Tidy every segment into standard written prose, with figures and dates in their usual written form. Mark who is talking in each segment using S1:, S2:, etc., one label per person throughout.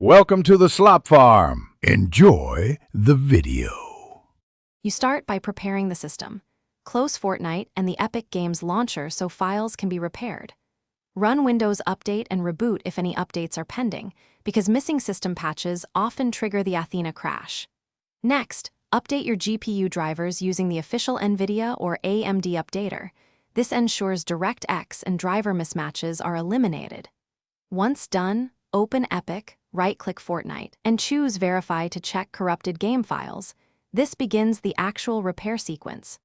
S1: Welcome to the Slop Farm. Enjoy the video.
S2: You start by preparing the system. Close Fortnite and the Epic Games launcher so files can be repaired. Run Windows Update and reboot if any updates are pending, because missing system patches often trigger the Athena crash. Next, update your GPU drivers using the official NVIDIA or AMD updater. This ensures DirectX and driver mismatches are eliminated. Once done, open Epic, right-click Fortnite, and choose Verify to check corrupted game files. This begins the actual repair sequence.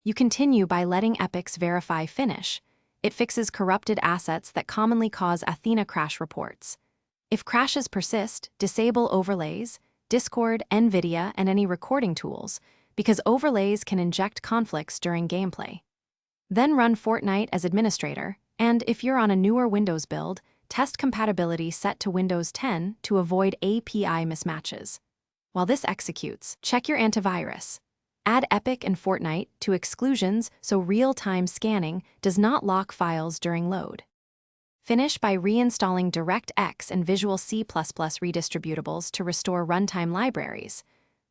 S2: You continue by letting Epic's Verify finish. It fixes corrupted assets that commonly cause Athena crash reports. If crashes persist, disable overlays, Discord, NVIDIA, and any recording tools, because overlays can inject conflicts during gameplay. Then run Fortnite as administrator, and if you're on a newer Windows build, test compatibility set to Windows 10 to avoid API mismatches. While this executes, check your antivirus. Add Epic and Fortnite to exclusions so real-time scanning does not lock files during load. Finish by reinstalling DirectX and Visual C++ redistributables to restore runtime libraries.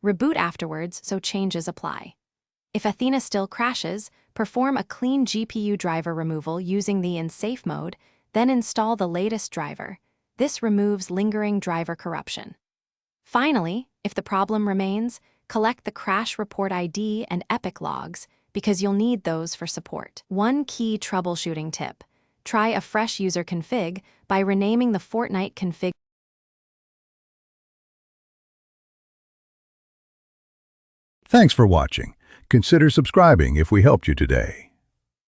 S2: Reboot afterwards so changes apply. If Athena still crashes, perform a clean GPU driver removal using the In Safe mode, then install the latest driver. This removes lingering driver corruption. Finally, if the problem remains, collect the crash report ID and Epic logs because you'll need those for support. One key troubleshooting tip: try a fresh user config by renaming the Fortnite config.
S1: Thanks for watching. Consider subscribing if we helped you today.